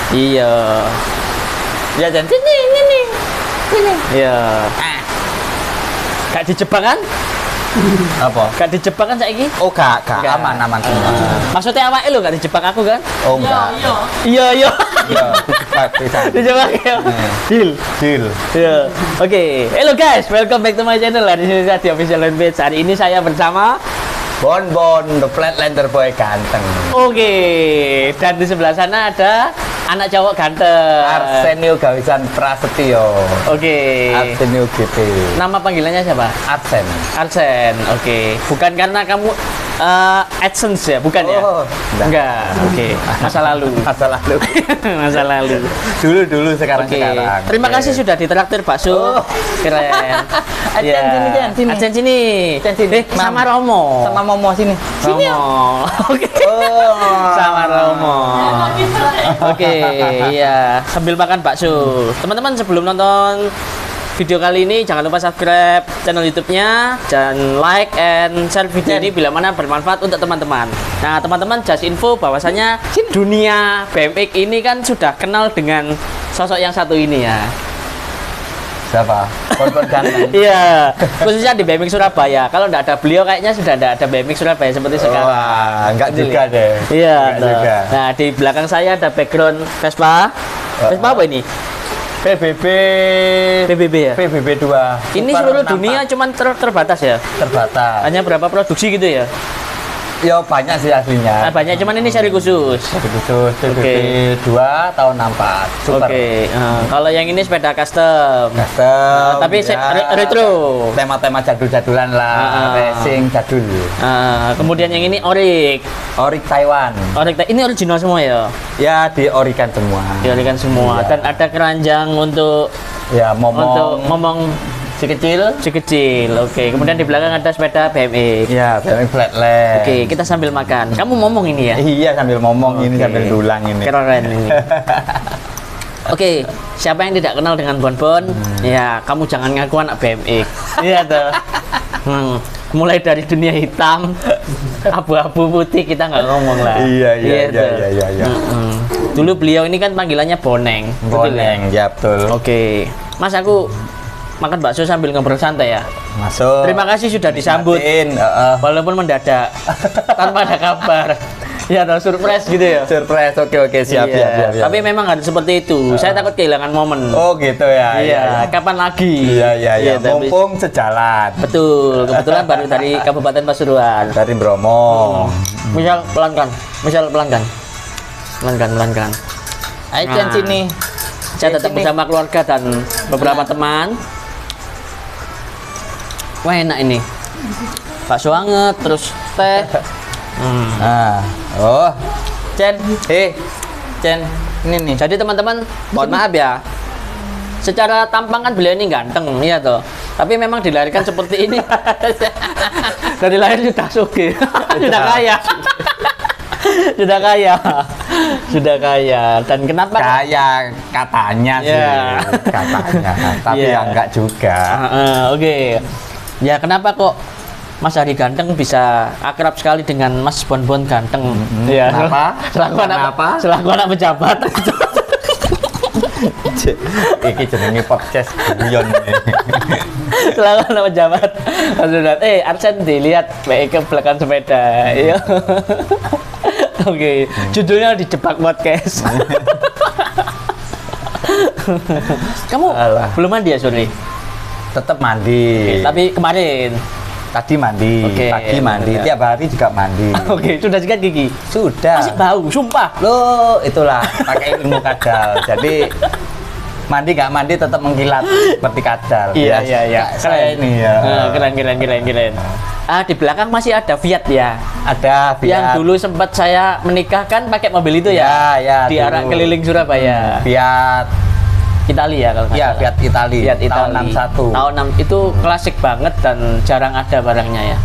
Iya. Ya dan sini. Iya. Gak dijebak kan? Apa? Gak dijebak kan saiki? Oh, gak aman semua. Maksudnya awake lu gak dijebak aku kan? Oh, enggak. Iya. Iya, dijebak bisa. Dijebak ya. Deal. Iya. Oke. Hello guys, welcome back to my channel. Di sini saya di official fanpage. Hari ini saya bersama Bon, the Flatlander Boy ganteng. Oke. Dan di sebelah sana ada anak cowok ganteng. Arsenio Gawisan Prasetyo. Oke. Arsenio GP. Nama panggilannya siapa? Arsen. Oke. Bukan karena kamu AdSense ya, bukan ya? Oh, enggak. Oke. Masa lalu. Masa lalu. Dulu sekarang. Terima kasih sudah ditraktir bakso. Keren. Adsen sini. Sama Romo. Sama Momo sini. Romo. Oke. Sama Romo. Oke, iya. Sambil makan bakso. Teman-teman sebelum nonton video kali ini jangan lupa subscribe channel YouTube-nya dan like and share video ini bila mana bermanfaat untuk teman-teman. Nah, teman-teman just info bahwasanya dunia BMX ini kan sudah kenal dengan sosok yang satu ini ya. Siapa? Bon ganteng. Iya, khususnya di BMX Surabaya. Kalau nggak ada beliau kayaknya sudah tidak ada BMX Surabaya seperti sekarang. Wah, enggak juga deh. Iya, juga. Nah, di belakang saya ada background Vespa. Vespa apa ini? PBB ya? PBB 2. Ini seluruh dunia cuman terbatas ya? Terbatas. Hanya berapa produksi gitu ya? Ya banyak sih aslinya. Banyak, cuman ini seri khusus. Seri khusus PBB 2 tahun 64. Super. Oke. Kalau yang ini sepeda custom. Tapi retro. Tema-tema jadul-jadulan lah. Racing jadul. Kemudian yang ini Orik Taiwan. Ini original semua ya? Ya, diorikan semua. Diorikan semua. Iya. Dan ada keranjang untuk momong si kecil. Oke. Kemudian di belakang ada sepeda BMX. Iya, BMX Flatland. Oke, kita sambil makan. Kamu ngomong ini ya? Iya, sambil ngomong ini, sambil dulang ini. Keren ini. Oke, siapa yang tidak kenal dengan Bon? Ya, kamu jangan ngaku anak BMX. Iya tuh. Mulai dari dunia hitam, abu-abu putih kita nggak ngomong lah. Iya. Dulu beliau ini kan panggilannya Boneng. Boneng, ya betul. Oke, Mas aku makan bakso sambil ngobrol santai ya. Masuk. Terima kasih sudah disambut. Walaupun mendadak, tanpa ada kabar. Ya, atau surprise gitu ya. Surprise, oke, siap. Tapi memang harus seperti itu. Saya takut kehilangan momen. Oh gitu ya. Iya. Kapan lagi? Iya. Mumpung sejalan. Betul. Kebetulan baru dari Kabupaten Pasuruan. Dari Bromo. Misal pelankan. Ayo sini. Saya tetap bersama keluarga dan beberapa teman. Wah, enak ini. Bakso anget, terus teh. Cen, ini nih. Jadi teman-teman, mohon maaf ya. Secara tampang kan beliau ini ganteng, iya toh. Tapi memang dilahirkan seperti ini. Dari lahir sudah sugih, sudah kaya. Sudah kaya. Dan kenapa? Kaya katanya sih, katanya. Tapi ya enggak juga. Oke. Ya kenapa kok Mas Hari Ganteng bisa akrab sekali dengan Mas Bon Ganteng? Ya. Kenapa? Selaku anak pejabat. Iki jenenge podcast guyon ini. Selaku anak pejabat. Arsen dilihat ke belakang sepeda. Iya. Oke, judulnya dijebak podcast. Kamu belum mandi ya, Suri? Tetap mandi. Tapi kemarin tadi mandi, pagi mandi, tiap hari juga mandi. Oke, sudah sikat gigi? Sudah. Masih bau, sumpah. Loh, itulah pakai ilmu kadal. Jadi mandi nggak mandi tetap mengkilat seperti kadal. Iya. Keren ini ya. Keren. Di belakang masih ada Fiat ya. Ada Fiat. Yang dulu sempat saya menikahkan pakai mobil itu ya. Di arah keliling Surabaya. Fiat Italia kalau nggak salah. Fiat Italia. Tahun 61. Tahun 6 itu klasik banget dan jarang ada barangnya ya.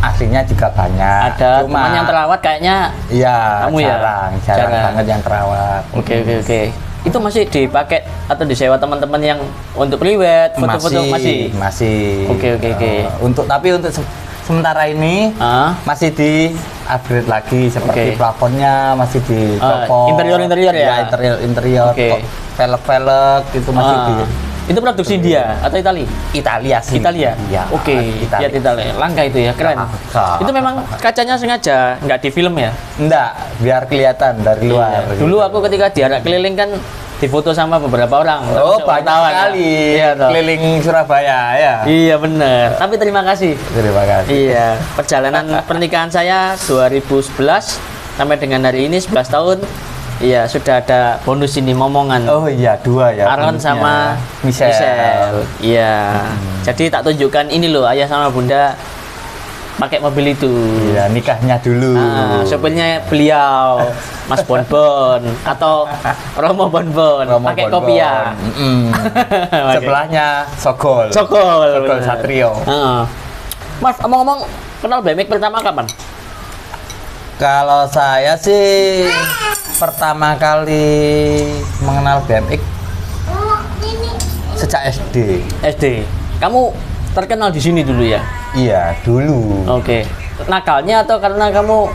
Aslinya juga banyak. Ada, cuman yang terawat kayaknya. Iya, kamu jarang banget yang terawat. Oke. Itu masih dipakai atau disewa teman-teman yang untuk priwet, foto-foto masih? Masih. Oke. Untuk sementara ini masih di upgrade lagi seperti plafonnya masih dicopot. Interior ya? Ya, interior. Velg-velg itu masih di. Itu produksi India atau Italia? Italia sih. Italia? Ya. Oke, Italia. Langka itu ya, keren. Itu memang kacanya sengaja, nggak di film ya? Enggak, biar kelihatan dari luar. Dulu aku ketika diarak keliling kan difoto sama beberapa orang. Oh, banyak sekali. Iya, keliling Surabaya ya. Iya, benar. Tapi terima kasih. Terima kasih. Iya, perjalanan pernikahan saya 2011 sampai dengan hari ini 11 tahun. Iya, sudah ada bonus ini momongan. Oh iya, 2 ya. Aron sama Michelle. Iya. Jadi tak tunjukkan ini loh, ayah sama bunda pakai mobil itu. Iya, nikahnya dulu. Sopirnya beliau, Mas Bonbon atau Romo Bonbon, pakai kopiah. Sebelahnya Sogol Satrio. Mas, omong-omong, kenal BMX pertama kapan? Kalau saya sih pertama kali mengenal BMX sejak SD. SD. Kamu terkenal di sini dulu ya? Iya, dulu. Oke. Nakalnya atau karena kamu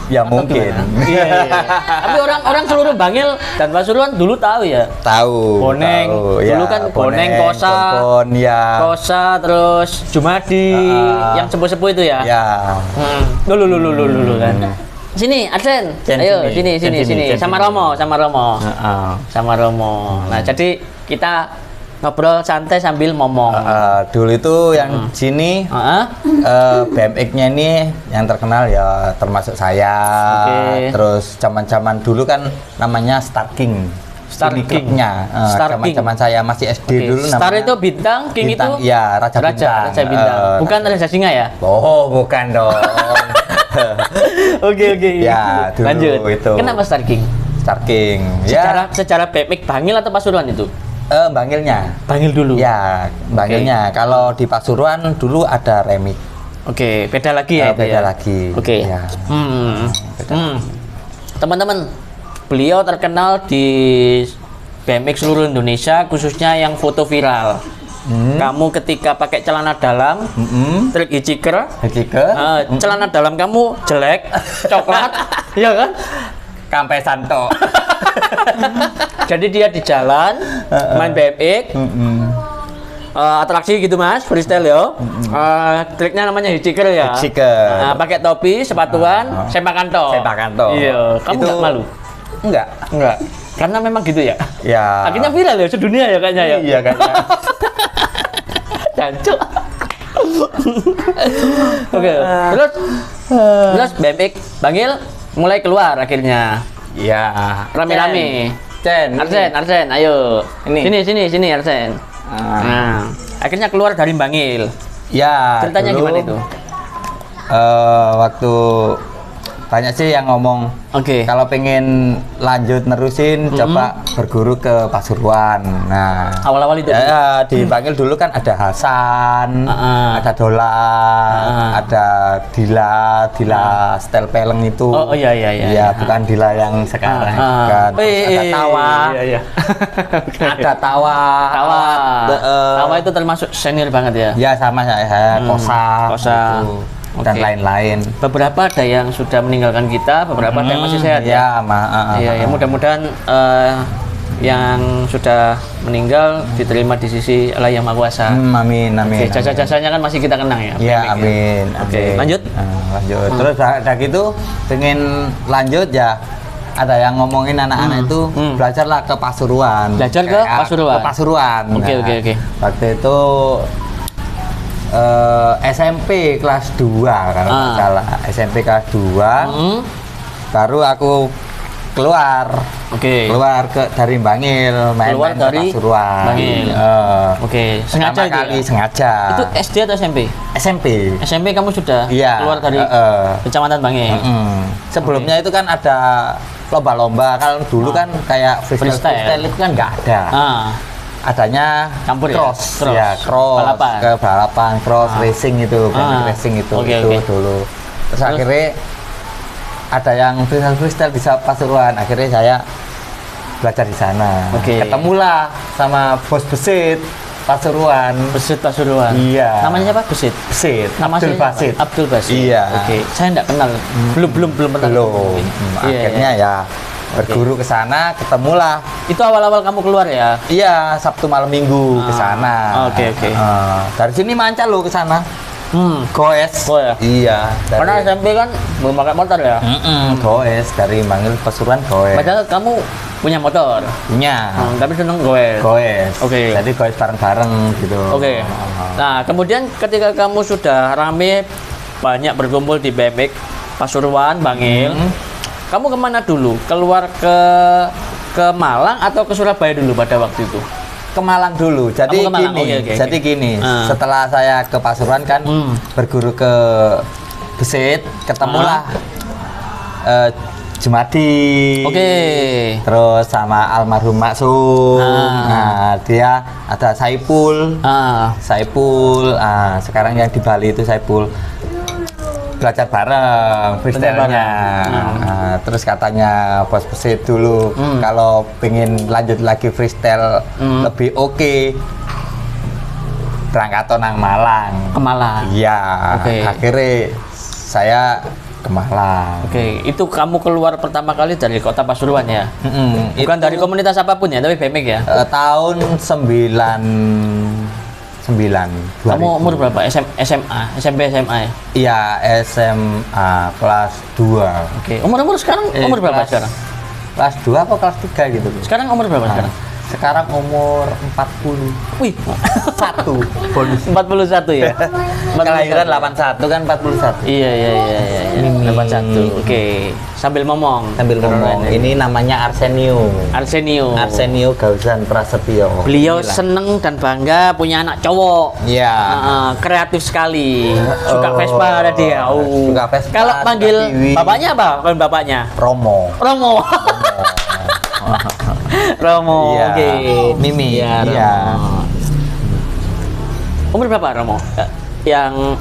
ya mungkin. Iya. Tapi orang seluruh Bangil dan Pasuruan dulu tahu ya? Tahu. Boneng. Dulu kan Boneng, Kosa, terus Jumadi, yang sepuh-sepuh itu ya? Ya. Dulu kan. Sini, Arsen. Ayo, sini. Sama Romo. Sama Romo. Nah, jadi kita ngobrol santai sambil ngomong. Dulu itu yang sini BMX-nya ini yang terkenal ya termasuk saya. Terus zaman-zaman dulu kan namanya Star King. Klubnya. Zaman-zaman saya masih SD dulu namanya. Star itu bintang, King bintang, itu ya Raja Bintang. Bukan Raja Singa ya? Oh, bukan dong. Oke. Ya, dulu lanjut. Itu. Kenapa Star King? Star King. Secara BMX Bangil atau Pasuruan itu? Bangilnya. Bangil dulu. Ya, Bangilnya. Kalau di Pasuruan dulu ada remix. Oke, beda lagi ya itu beda ya. lagi. Oke. Ya. Teman-teman, beliau terkenal di BMX seluruh Indonesia, khususnya yang foto viral. Kamu ketika pakai celana dalam, trik hijiker, celana dalam kamu jelek, coklat, iya kan? Kampai Santo. Jadi dia di jalan main BMX, atraksi gitu mas, freestyle ya. Triknya namanya hijiker ya. Pakai topi, sepatuan, sepak kanto. Iya. Kamu nggak malu? Enggak. Karena memang gitu ya. Ya. Akhirnya viral ya sedunia ya kayaknya ya. Iya kayaknya. Jancuk. Oke. Terus BMX Bangil mulai keluar akhirnya. Iya. Rame-rame. Arsen, ayo. Sini Arsen. Nah, akhirnya keluar dari Bangil. Ya. Ceritanya dulu, gimana itu? Waktu banyak sih yang ngomong, kalau pengen lanjut nerusin, coba berguru ke Pasuruan. Nah, awal-awal itu ya, di Bangil dulu kan ada Hasan, ada Dola, ada Dila setel peleng itu. Oh iya. Ya, bukan Dila yang sekarang. Kan. Ada Tawa. Iya. Ada Tawa. Tawa itu termasuk senior banget ya. Ya, sama saya. Kosa. Gitu. Dan lain-lain. Beberapa ada yang sudah meninggalkan kita, beberapa ada yang masih sehat ya. Ya, mudah-mudahan yang sudah meninggal diterima di sisi Allah Yang Maha Kuasa. Amin. Jasa-jasanya kan masih kita kenang ya. Ya, amin. Lanjut. Terus udah gitu pengen lanjut ya. Ada yang ngomongin anak-anak itu belajarlah ke Pasuruan. Belajar ke Pasuruan. Oke. Waktu itu SMP kelas 2 kalau nggak salah. SMP kelas 2 baru aku keluar dari Bangil main ke Pasuruan. Sengaja itu SD atau SMP? SMP kamu sudah keluar dari Kecamatan Bangil. Sebelumnya itu kan ada lomba-lomba. Kalau dulu kan kayak freestyle itu kan nggak ada. Adanya campur cross, balapan, racing itu, racing itu dulu. Terus akhirnya ada yang freestyle di Pasuruan. Akhirnya saya belajar di sana. Ketemulah sama bos besit. Pasuruan. Besit Pasuruan. Iya. Namanya apa? Besit. Abdul Basit. Abdul Basit. Iya. Oke. Saya enggak kenal. Belum pernah. Belum. Akhirnya ya berguru ke sana, ketemulah. Itu awal-awal kamu keluar ya? Iya, Sabtu malam Minggu ke sana. Oke. Dari sini mancal lo ke sana. Goes. Oh ya? Iya. Karena SMP kan belum pakai motor ya? Goes dari Mangil Pasuruan goes. Padahal kamu punya motor? Punya. Tapi seneng goes? Goes. Oke. Jadi goes bareng-bareng gitu. Oke. Nah, kemudian ketika kamu sudah rame banyak berkumpul di BMX Pasuruan, Bangil, kamu kemana dulu? Keluar ke Malang atau ke Surabaya dulu pada waktu itu? Ke Malang dulu. Jadi gini. Setelah saya ke Pasuruan kan berguru ke Besit, ketemulah Jumadi. Terus sama almarhum Maksum. Nah, dia ada Saipul. Saipul. Sekarang yang di Bali itu Saipul. Belajar bareng freestyle-nya. Terus katanya bos Besit dulu kalau pengen lanjut lagi freestyle lebih oke, berangkat nang Malang. Ke Malang. Iya. Akhirnya saya ke Malang. Itu kamu keluar pertama kali dari kota Pasuruan ya? Bukan dari komunitas apapun ya, tapi BMX ya? Tahun 9. Kamu umur berapa? SMA? SMP SMA ya? Iya, SMA kelas 2. Umur sekarang umur berapa sekarang? Kelas 2 apa kelas 3 gitu. Sekarang umur berapa sekarang? Sekarang umur 40. Wih, 1 bonus. 41 ya? Kelahiran 81 kan 41. Iya. 81. Oke. Sambil ngomong. Ini namanya Arsenio Gauzan Prasetyo. Beliau seneng dan bangga punya anak cowok. Iya. Kreatif sekali. Suka Vespa ada dia. Suka Vespa. Kalau panggil bapaknya apa? Bapaknya? Romo. Romo. Oke. Mimi. Iya. Umur berapa Romo? Yang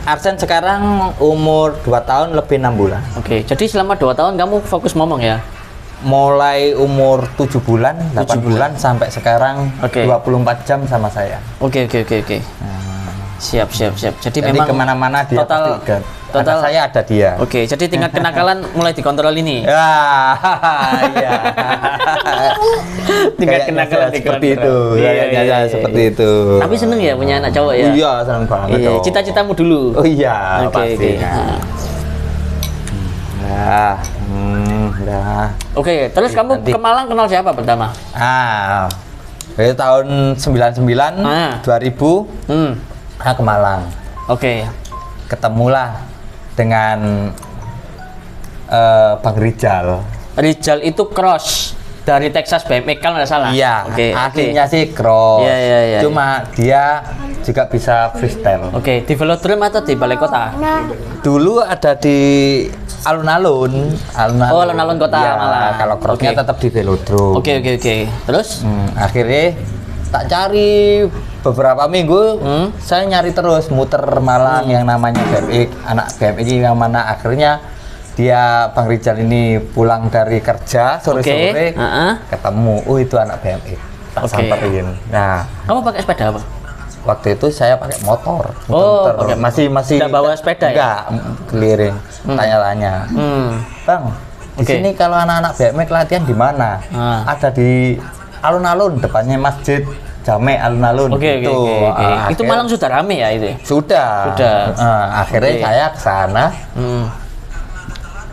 Arsen sekarang umur 2 tahun lebih 6 bulan. Jadi selama 2 tahun kamu fokus ngomong ya? Mulai umur 7 bulan, 8 bulan sampai sekarang 24 jam sama saya. Oke. Siap. Jadi memang kemana-mana dia total saya ada dia. Jadi tingkat kenakalan mulai dikontrol ini. Iya. Tingkat kenakalan seperti itu. Seperti itu. Tapi seneng ya punya anak cowok ya? Iya, seneng banget. Cita-citamu dulu. Oh iya, pasti. Terus kamu ke Malang kenal siapa pertama? Dari tahun 99, 2000. Ke Malang. Ketemulah dengan Bang Rizal. Rizal itu cross dari Texas BMX kalau nggak salah. Iya. Aslinya sih cross. Iya. Cuma dia juga bisa freestyle. Di velodrome atau di balai kota? Dulu ada di alun-alun. Alun-alun kota Malang. Kalau crossnya tetap di velodrome. Terus? Akhirnya tak cari beberapa minggu, saya nyari terus muter Malang yang namanya BMX, anak BMX yang mana akhirnya dia Bang Rizal ini pulang dari kerja sore-sore ketemu, itu anak BMX, tak samperin. Nah, kamu pakai sepeda apa? Waktu itu saya pakai motor. Masih tidak bawa sepeda ya? Enggak, keliling, tanya-tanya. Bang, di sini kalau anak-anak BMX latihan di mana? Ada di alun-alun, depannya masjid Jame alun-alun. Itu Malang sudah rame ya itu? Sudah. Akhirnya saya ke sana.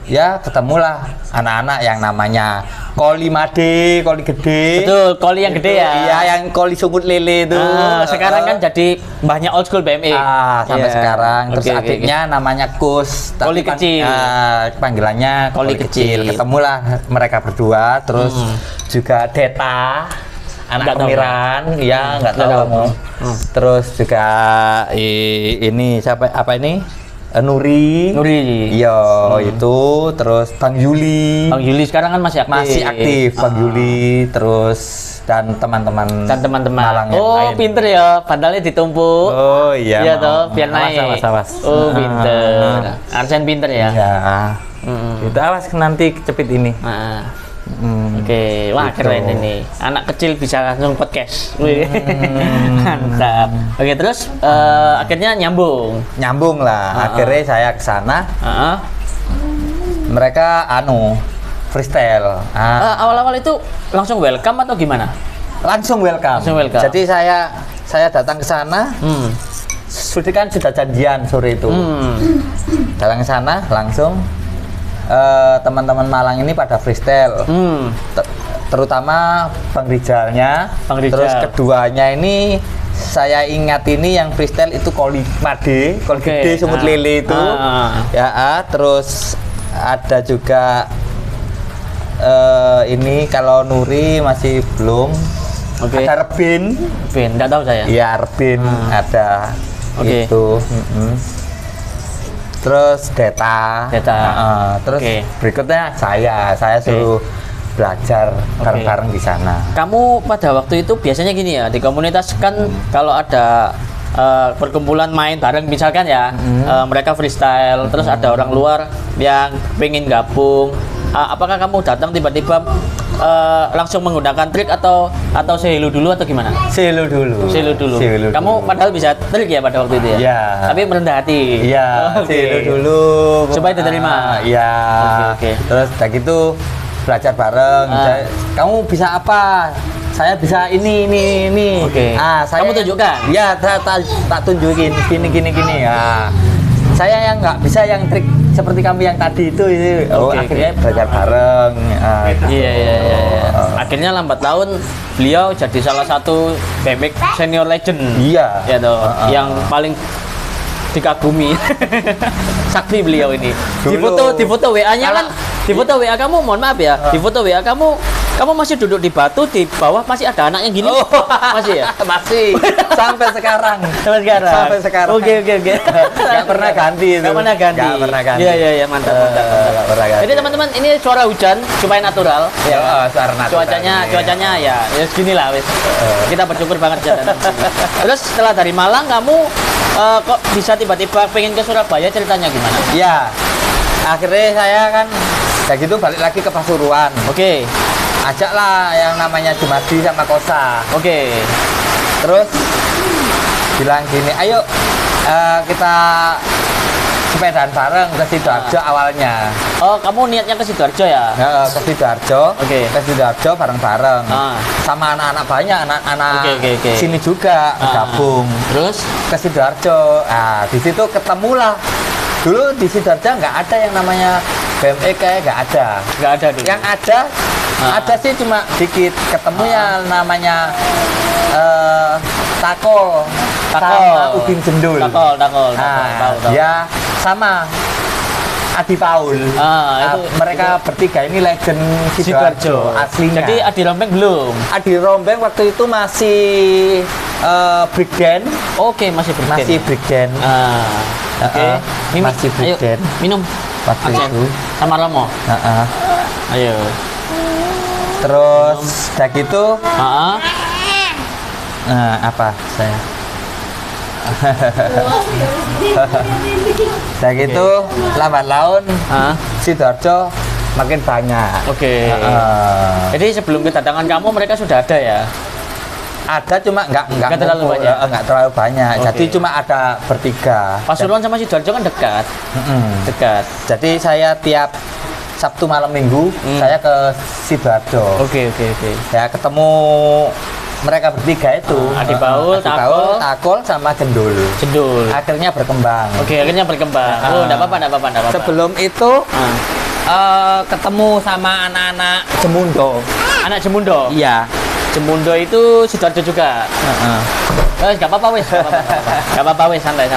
Ya ketemulah anak-anak yang namanya Koli Made, Koli Gede. Betul, Koli yang gede ya. Iya, yang Koli Sungut Lele itu. Sekarang kan jadi banyak old school BMX. Sampai sekarang. Terus adiknya namanya Kus. Koli kecil. Panggilannya Koli kecil. Ketemulah mereka berdua. Terus juga Deta, anak Kemiran. Ya nggak tahu. Terus juga ini siapa? Apa ini? Nuri. Iya, itu terus Bang Yuli. Bang Yuli sekarang kan masih aktif. Bang Yuli, terus dan teman-teman Malang yang lain. Pinter ya, bandalnya ditumpuk. Oh iya. Iya toh, biar naik. Awas. Pinter. Arsen pinter ya. Iya. Itu awas nanti kecepit ini. Oke, wah gitu. keren ini. Anak kecil bisa langsung podcast. Wih. Mantap. Oke, terus akhirnya nyambung lah. Akhirnya saya ke sana. Mereka freestyle. Awal-awal itu langsung welcome atau gimana? Langsung welcome. Jadi saya datang ke sana. Sudah janjian sore itu. Datang ke sana langsung. Teman-teman Malang ini pada freestyle, terutama Bang Rijalnya. Terus keduanya ini saya ingat ini yang freestyle itu Koli Gede Semut Lele itu, terus ada juga ini kalau Nuri masih belum, ada Rebin, nggak tahu saya. Iya Rebin ada, itu. Terus Deta. Terus berikutnya saya suruh belajar bareng-bareng di sana. Kamu pada waktu itu biasanya gini ya, di komunitas kan kalau ada perkumpulan main bareng misalkan ya, mereka freestyle, terus ada orang luar yang pengen gabung. Apakah kamu datang tiba-tiba langsung menggunakan trik atau sehelu dulu atau gimana? Sehelu dulu. Kamu padahal bisa trik ya pada waktu itu ya? Iya. Tapi merendah hati. Iya. Sehelu dulu. Supaya diterima. Iya. Terus udah gitu belajar bareng. Kamu bisa apa? Saya bisa ini. Kamu tunjukkan? Iya, tak tunjukin gini. Saya yang nggak bisa yang trik seperti kamu yang tadi itu. Akhirnya belajar bareng. Iya. Akhirnya lambat laun beliau jadi salah satu BMX senior legend. Iya. Ya toh, yang paling dikagumi. Sakti beliau ini. Di foto WA-nya kan, di foto WA kamu, mohon maaf ya, di foto WA kamu masih duduk di batu, di bawah masih ada anaknya gini. Masih ya? Masih. Sampai sekarang. Oke. Gak pernah ganti itu. Gak pernah ganti. Iya, mantap. Jadi teman-teman, ini suara hujan supaya natural. Suara natural. Cuacanya ya segini lah wis. Kita bersyukur banget ya. Terus setelah dari Malang kamu kok bisa tiba-tiba pengen ke Surabaya, ceritanya gimana? Iya. Akhirnya saya kan kayak gitu balik lagi ke Pasuruan. Ajaklah yang namanya Jumadi sama Kosa. Terus bilang gini, ayo kita sepedaan bareng ke Sidoarjo awalnya. Oh, kamu niatnya ke Sidoarjo ya? Ke Sidoarjo. Ke Sidoarjo bareng-bareng. Sama anak-anak banyak, anak-anak sini juga gabung. Terus ke Sidoarjo. Di situ ketemulah. Dulu di Sidoarjo nggak ada yang namanya BMX, kayak nggak ada dulu. Yang ada sih cuma dikit. Ketemu yang namanya Takol sama Udin Jendul. Takol. Ya sama Adi Paul. Mereka bertiga ini legend Sidoarjo aslinya. Jadi Adi Rombeng belum? Adi Rombeng waktu itu masih breakdance. Masih breakdance. Masih breakdance. Minum. Waktu itu sama Romo. Ayo. Terus udah gitu. Apa saya? Udah gitu lambat laun Sidoarjo makin banyak. Jadi sebelum kedatangan kamu mereka sudah ada ya? Ada, cuma nggak terlalu banyak. Nggak terlalu banyak. Jadi cuma ada bertiga. Pasuruan sama Sidoarjo kan dekat. Dekat. Jadi saya tiap Sabtu malam Minggu saya ke Sidoarjo. Ya ketemu mereka bertiga itu. Adi Paul, Takol sama Jendul. Akhirnya berkembang. Akhirnya berkembang. Enggak apa-apa. Sebelum itu ketemu sama anak-anak Jemundo. Anak Jemundo? Iya. Jemundo itu Sidoarjo juga. Gak apa-apa wes. Gak apa-apa wes, santai.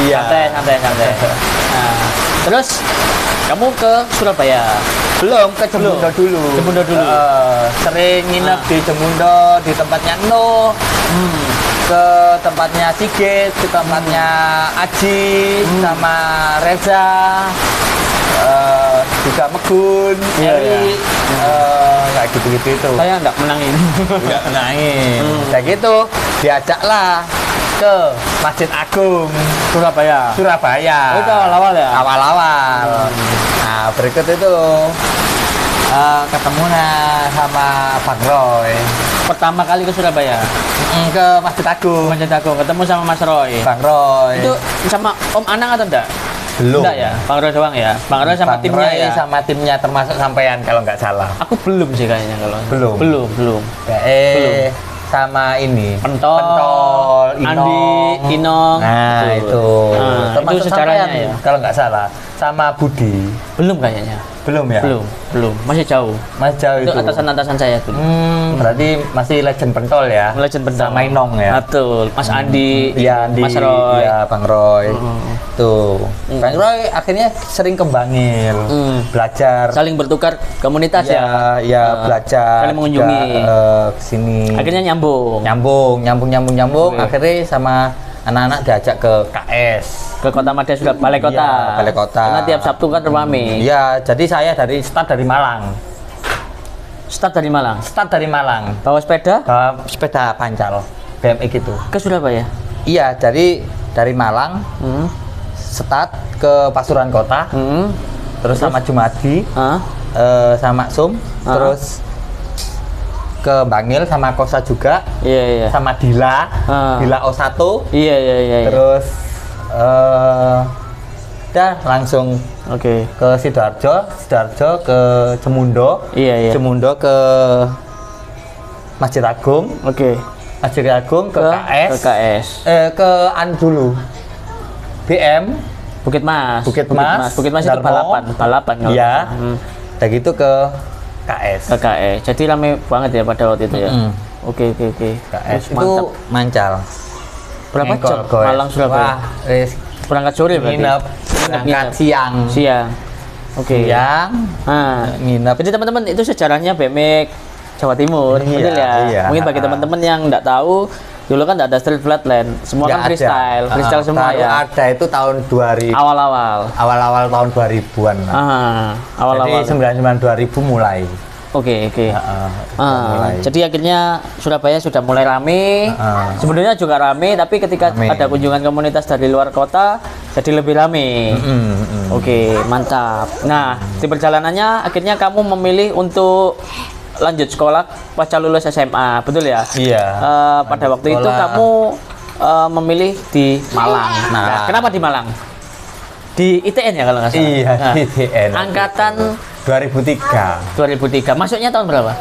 Iya. Santai. Terus kamu ke Surabaya? Belum, ke Jemundo dulu. Sering nginep di Jemundo, di tempatnya No. Ke tempatnya Sigit, ke tempatnya Aji sama Reza. Juga Megun, kayak gitu-gitu itu. Saya nggak menangin. Kayak gitu, diajaklah ke Masjid Agung Surabaya. Itu awal-awal ya? Awal-awal. Nah, berikut itu Ketemunya sama Bang Roy. Pertama kali ke Surabaya? Ke Masjid Agung. Masjid Agung, ketemu sama Mas Roy. Bang Roy. Itu sama Om Anang atau enggak? Belum. Enggak ya? Bang Roy doang ya? Bang Roy sama Bang timnya Roy ya? sama timnya termasuk sampean kalau nggak salah. Aku belum sih kayaknya kalau. Belum. Belum. Belum. Sama ini. Pentol, Andi, Inong. Nah, itu. Termasuk itu sejarahnya sampean, ya? kalau nggak salah. Sama Budi. Belum kayaknya. Belum ya? Belum. Masih jauh. Masih jauh itu. Atasan-atasan saya tuh. Berarti masih legend pentol ya? Legend pentol. Sama Inong ya? Betul. Mas Andi, Iya, Andi, Mas Roy. Iya, Bang Roy. Tuh. Bang Roy akhirnya sering ke Bangil. Belajar. Saling bertukar komunitas ya? Ya, belajar. Saling mengunjungi. Ke sini. Akhirnya nyambung. Nyambung. Akhirnya sama anak-anak diajak ke KS. Ke Kota Madya sudah Balai Kota. Iya, Balai Kota. Karena tiap Sabtu kan ramai. Iya, jadi saya start dari Malang. Start dari Malang. Bawa sepeda? Bawa sepeda pancal BMX itu. Ke Surabaya? Iya, jadi dari Malang start ke Pasuruan Kota. Terus sama Jumadi. Sama Sum. Terus ke Bangil sama Kosa juga. Iya. Sama Dila. Dila O1. Iya. Terus udah langsung ke Sidoarjo ke Cemundo. Iya. Cemundo ke Masjid Agung. Masjid Agung ke KS. Ke dulu. BM Bukit Mas itu balapan kalau. Iya. Udah gitu ke KS. Jadi rame banget ya pada waktu itu ya. Oke. KS itu mancal. Berapa jam Malang Surabaya? Berangkat sore berarti? Berangkat siang. Oke. Siang. Nginep. Jadi teman-teman itu sejarahnya BMX Jawa Timur, betul ya? Iya. Mungkin bagi teman-teman yang nggak tahu, dulu kan nggak ada street flatland, semua kan freestyle semua ya. Ada itu tahun 2000. Awal-awal tahun 2000-an. Awal-awal. Jadi 99 2000 mulai. Oke. Jadi akhirnya Surabaya sudah mulai rame. Sebenarnya juga rame, tapi ketika ada kunjungan komunitas dari luar kota, jadi lebih rame. Oke, mantap. Nah, di perjalanannya akhirnya kamu memilih untuk lanjut sekolah pasca lulus SMA, betul ya? Iya. Pada waktu itu kamu memilih di Malang. Nah, kenapa di Malang? Di ITN ya kalau nggak salah? Iya, di ITN. Angkatan 2003. Masuknya tahun berapa?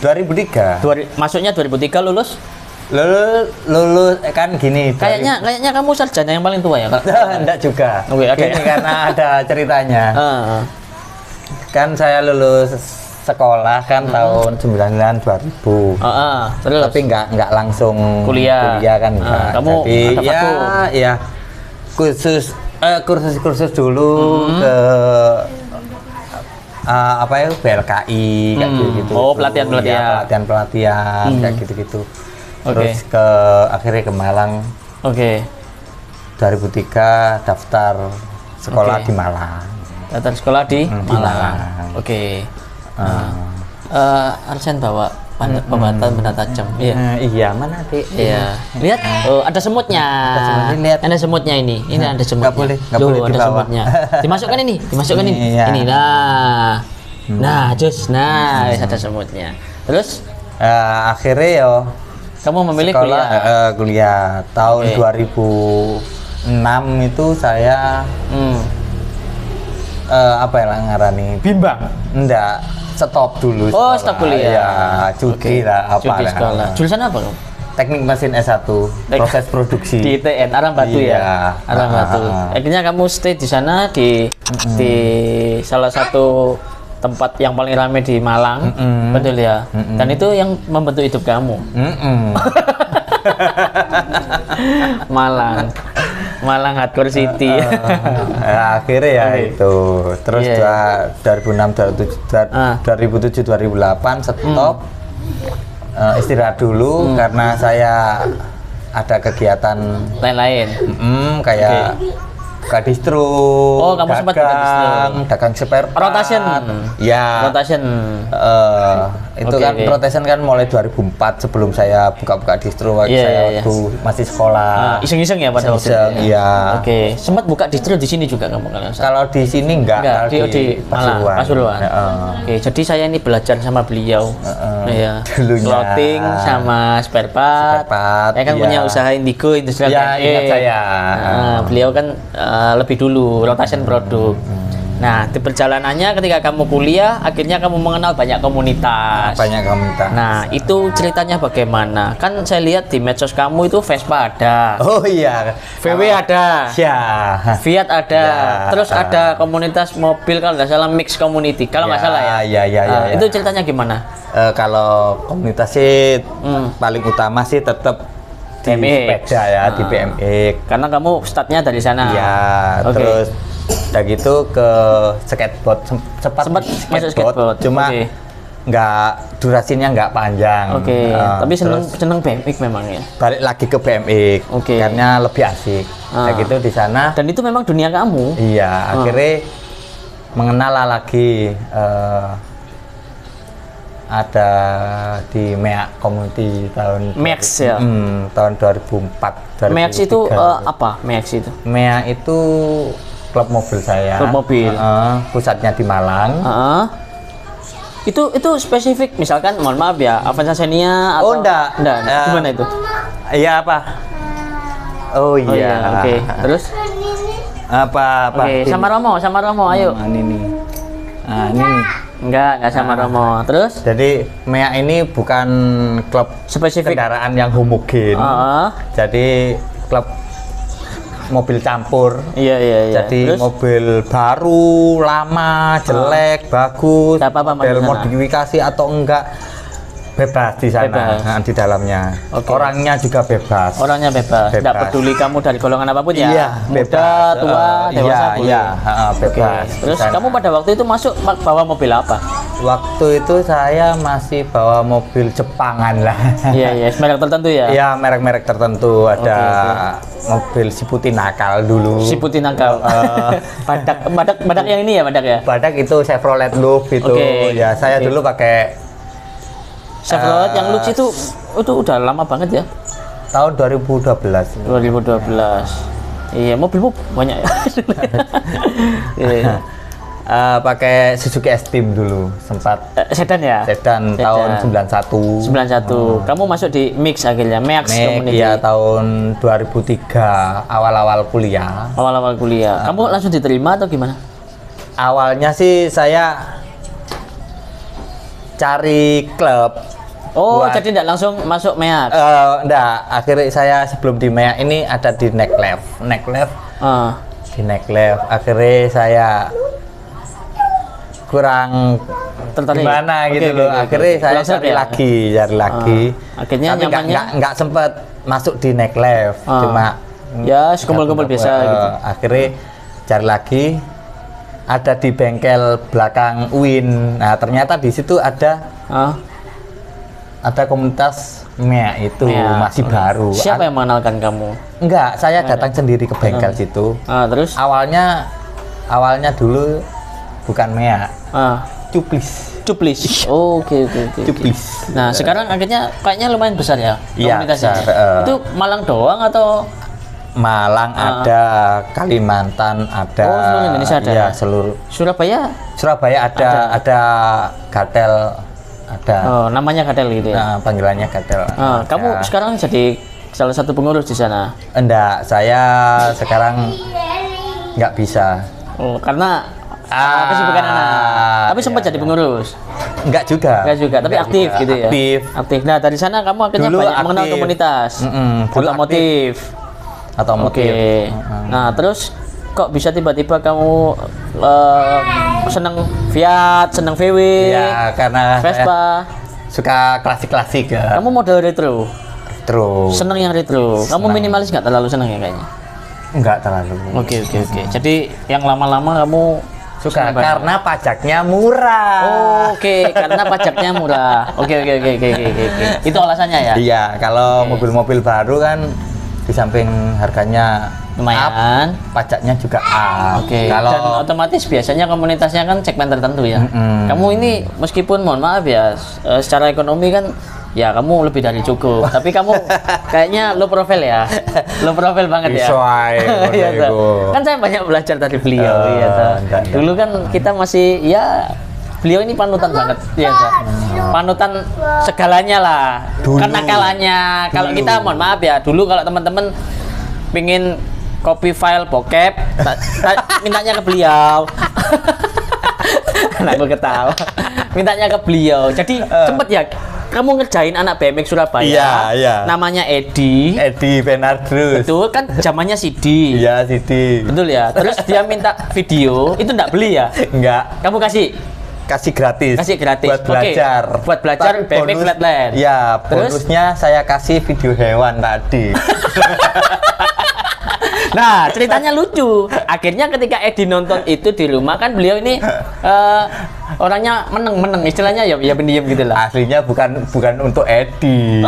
2003. Masuknya 2003 lulus? Lulus kan gini. Kayaknya kamu sarjana yang paling tua ya, Kak? Enggak juga. Ini karena ada ceritanya. Kan saya lulus sekolah kan tahun 99 2000. Terus? Tapi enggak langsung kuliah kan enggak. Kamu jadi ya kursus dulu ke BLKI kayak gitu. Pelatihan. Ya, pelatihan kayak gitu. Terus akhirnya ke Malang. 2003 daftar sekolah di Malang. Daftar sekolah di Malang. Arsen bawa pembantan benda tajam. Iya, mana Dik? Iya. Lihat, ada semutnya. Ada semutnya ini. Ini ada semutnya. Nggak boleh ada semutnya. Dimasukkan ini. Iya. Ini nah, jus. Ada semutnya. Terus akhirnya ya kamu memilih kuliah tahun 2006 itu saya ngarani bimbang. Enggak, stop dulu. Stop kuliah. Ya, cuti lah cuti sekolah. Jurusan apa kamu? Teknik mesin S1, proses produksi. Di ITN Arang Batu ya. Arang Batu. Akhirnya kamu stay di sana di salah satu tempat yang paling ramai di Malang, betul ya. Dan itu yang membentuk hidup kamu. Malang Hardcore City. Akhirnya ya itu. Terus 2007 2008 stop. Istirahat dulu karena saya ada kegiatan lain-lain. Kayak kadistro. Kamu sempat dagang spare part. Rotation. Ya. Rotation. Itu kan protesan kan mulai 2004 sebelum saya buka-buka distro waktu saya waktu masih sekolah. Iseng-iseng ya pada waktu itu. Iya. Oke, sempat buka distro di sini juga kamu kalau Kalau di sini enggak di Pasuruan. Oke, jadi saya ini belajar sama beliau. Iya. Clothing sama spare part. Saya kan punya usaha Indigo Industrial. Ya, ingat saya. Beliau kan lebih dulu rotation produk. Nah, di perjalanannya ketika kamu kuliah, akhirnya kamu mengenal banyak komunitas. Nah, itu ceritanya bagaimana? Kan saya lihat di medsos kamu itu Vespa ada. Oh iya. VW ada. Ya. Fiat ada. Terus ada komunitas mobil kalau nggak salah mix community. Kalau nggak salah ya. Iya. Itu ceritanya gimana? Kalau komunitas sih paling utama sih tetap di sepeda ya, di BMX. Karena kamu startnya dari sana. Iya. Terus udah gitu ke skateboard, sempat masuk skateboard, cuma nggak durasinya nggak panjang. Tapi seneng BMX memang ya. Balik lagi ke BMX, karena lebih asik. Kayak gitu di sana. Dan itu memang dunia kamu. Iya, akhirnya mengenal lagi ada di MEA Community tahun MEAX ya. Tahun 2004. MEAX itu apa? MEAX itu? MEA itu klub mobil saya. Klub mobil. Pusatnya di Malang. Itu spesifik, misalkan mohon maaf ya, Avanza Xenia atau enggak. Gimana itu? Iya apa? Oh iya. Terus? Apa? Sama Romo, ayo. Ini nih. Ini Enggak sama Romo. Terus? Jadi MEA ini bukan klub spesifik kendaraan yang homogen. Jadi klub mobil campur. Iya. Jadi terus? Mobil baru, lama, jelek, bagus, model modifikasi atau enggak, bebas di sana. Di dalamnya. Orangnya juga bebas. Tidak peduli kamu dari golongan apapun ya. Iya, muda, tua, dewasa boleh. Iya, bebas. Terus kamu pada waktu itu masuk bawa mobil apa? Waktu itu saya masih bawa mobil Jepangan lah. Iya, merek tertentu ya? Iya, merek-merek tertentu. Ada mobil si Putih Nakal dulu. Si Putih Nakal. Badak yang ini ya, Badak ya? Badak itu Chevrolet Lux itu. Ya, saya dulu pakai Chevrolet yang Lux itu udah lama banget ya? Tahun 2012. Iya, mobilmu banyak ya. Pakai Suzuki S-Team dulu sempat. Sedan ya? Sedan tahun 91. Kamu masuk di Mix akhirnya, MEAX Community. Iya, tahun 2003 awal-awal kuliah. Kamu langsung diterima atau gimana? Awalnya sih saya cari klub. Jadi tidak langsung masuk MEAX? Enggak, akhirnya saya sebelum di MEAX ini ada di Necklife. Di Necklife, akhirnya saya kurang tertarik gimana gitu loh. Akhirnya saya cari lagi. Akhirnya tapi nggak sempet masuk di Necklife, cuma ya sekumpul-kumpul biasa gitu. Akhirnya cari lagi, ada di bengkel belakang UIN. Nah, ternyata di situ ada komunitas MEA itu masih baru. Siapa yang mengenalkan kamu? Enggak, saya datang sendiri ke bengkel situ. Terus? Awalnya dulu bukan MEA. Cuplis. Oke. Cuplis. Nah, sekarang akhirnya kayaknya lumayan besar ya komunitasnya. Itu Malang doang atau? Malang ada, Kalimantan ada. Seluruh Indonesia ada. Iya, seluruh. Surabaya ada Gatel ada. Namanya Gatel gitu ya. Nah, panggilannya Gatel. Kamu sekarang jadi salah satu pengurus di sana? Enggak, saya sekarang nggak bisa. Karena kesibukan anak. Tapi sempat jadi pengurus? Enggak juga, tapi aktif gitu ya? Aktif. Nah, dari sana kamu akhirnya dulu banyak mengenal komunitas otomotif. Nah, terus kok bisa tiba-tiba kamu seneng Fiat, seneng VW, karena Vespa, suka klasik-klasik ya. Kamu model retro? Seneng yang retro. Kamu minimalis nggak terlalu seneng ya kayaknya? Enggak terlalu. Oke. Jadi yang lama-lama kamu suka karena pajaknya murah. Karena pajaknya murah. Oke. Itu alasannya ya? Iya, kalau mobil-mobil baru kan Di samping harganya lumayan, pajaknya juga up. Oke. Kalau Dan otomatis biasanya komunitasnya kan segmen tertentu ya. Kamu ini meskipun mohon maaf ya, secara ekonomi kan ya kamu lebih dari cukup. Tapi kamu kayaknya low profile ya, low profile banget ya. Iya toh. Kan saya banyak belajar dari beliau. Iya toh. Dulu kan kita masih ya. Beliau ini panutan banget, ya panutan segalanya lah. Karena kalanya, kalau kita mohon maaf ya, dulu kalau teman-teman pingin copy file bokep, mintanya ke beliau. Aku ketawa. Mintanya ke beliau. Jadi sempet ya, kamu ngerjain anak BMX Surabaya. Iya. Namanya Edi Benardus. Betul kan, zamannya CD. Iya, CD. Betul ya. Terus dia minta video, itu enggak beli ya? Enggak. Kamu kasih gratis buat belajar. Buat belajar BMX Flatland. Ya, bonusnya saya kasih video hewan tadi. Nah, ceritanya lucu. Akhirnya ketika Edi nonton itu di rumah, kan beliau ini orangnya meneng, istilahnya ya pendiam gitu lah. Aslinya bukan untuk Edi.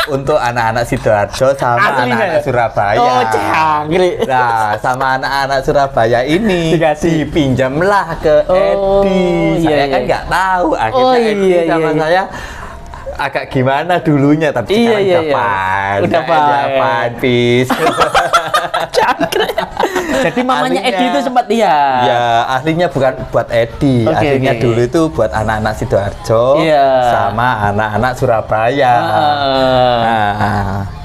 Untuk anak-anak Sidoarjo sama anak-anak Surabaya. Oh, cangkrik. Nah, sama anak-anak Surabaya ini dipinjamlah ke Edi. Saya kan nggak tahu. Akhirnya Edi sama saya agak gimana dulunya, tapi sekarang udah pantis. Cangkrik. Jadi mamanya Edi itu sempat lihat. Ya, aslinya bukan buat Edi. Aslinya dulu itu buat anak-anak Sidoarjo sama anak-anak Surabaya.